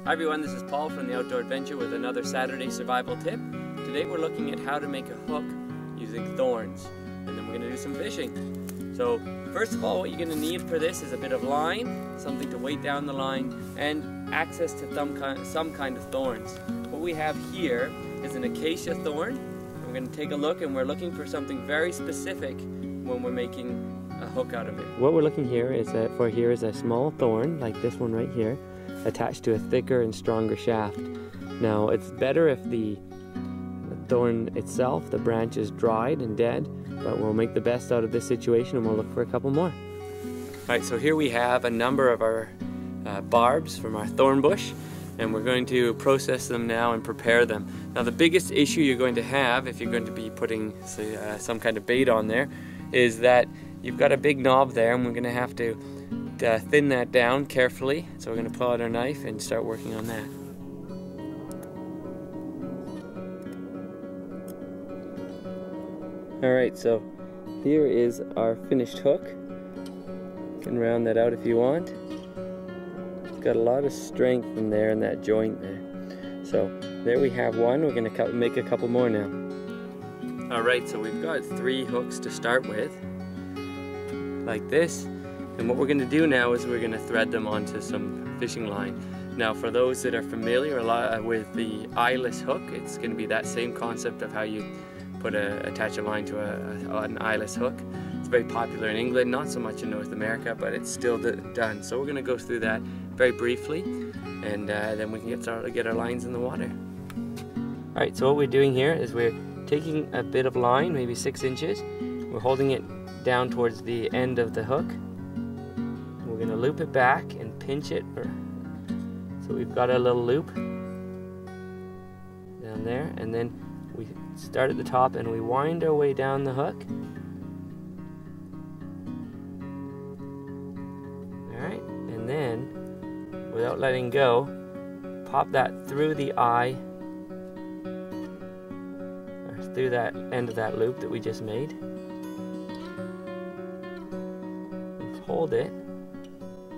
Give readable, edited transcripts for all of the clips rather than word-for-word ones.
Hi everyone, this is Paul from the Outdoor Adventure with another Saturday survival tip. Today we're looking at how to make a hook using thorns, and then we're going to do some fishing. So first of all, what you're going to need for this is a bit of line, something to weight down the line, and access to some kind of thorns. What we have here is an acacia thorn. We're going to take a look, and we're looking for something very specific when we're making a hook out of it. What we're looking here is a small thorn, like this one right here, attached to a thicker and stronger shaft. Now it's better if the thorn itself, the branch, is dried and dead, but we'll make the best out of this situation and we'll look for a couple more. Alright, so here we have a number of our barbs from our thorn bush, and we're going to process them now and prepare them. Now the biggest issue you're going to have if you're going to be putting some kind of bait on there is that you've got a big knob there, and we're going to have to thin that down carefully. So we're going to pull out our knife and start working on that. Alright, so here is our finished hook. You can round that out if you want. It's got a lot of strength in there in that joint there. So there we have one. We're going to make a couple more now. Alright, so we've got 3 hooks to start with, like this. And what we're going to do now is we're going to thread them onto some fishing line. Now for those that are familiar with the eyeless hook, it's going to be that same concept of how you attach a line to an eyeless hook. It's very popular in England, not so much in North America, but it's still done. So we're going to go through that very briefly, and then we can get our lines in the water. Alright, so what we're doing here is we're taking a bit of line, maybe 6 inches. We're holding it down towards the end of the hook. We're going to loop it back and pinch it. So we've got a little loop down there, and then we start at the top and we wind our way down the hook. Alright, and then without letting go, pop that through the eye, or through that end of that loop that we just made. And hold it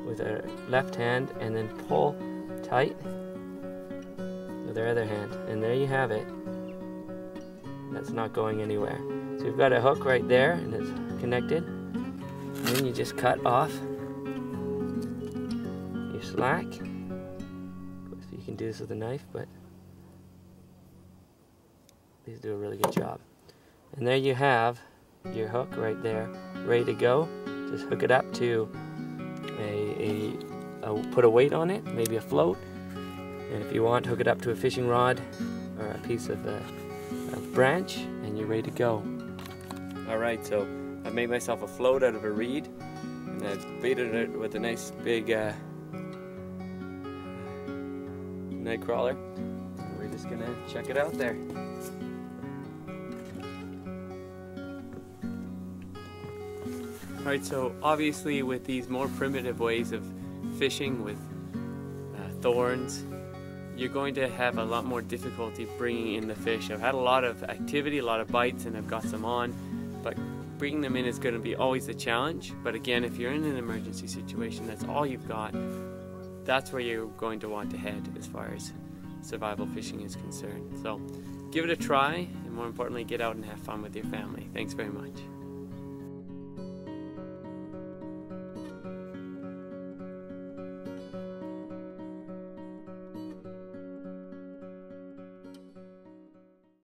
with our left hand and then pull tight with our other hand, and there you have it. That's not going anywhere. So we've got a hook right there and it's connected, and then you just cut off your slack. Of course you can do this with a knife, but these do a really good job. And there you have your hook right there, ready to go. Just hook it up to put a weight on it, maybe a float, and if you want, hook it up to a fishing rod or a piece of a branch, and you're ready to go. Alright, so I've made myself a float out of a reed, and I've baited it with a nice big night crawler. And we're just gonna check it out there. Alright, so obviously with these more primitive ways of fishing with thorns, you're going to have a lot more difficulty bringing in the fish. I've had a lot of activity, a lot of bites, and I've got some on, but bringing them in is going to be always a challenge. But again, if you're in an emergency situation, that's all you've got, that's where you're going to want to head as far as survival fishing is concerned. So give it a try, and more importantly, get out and have fun with your family. Thanks very much.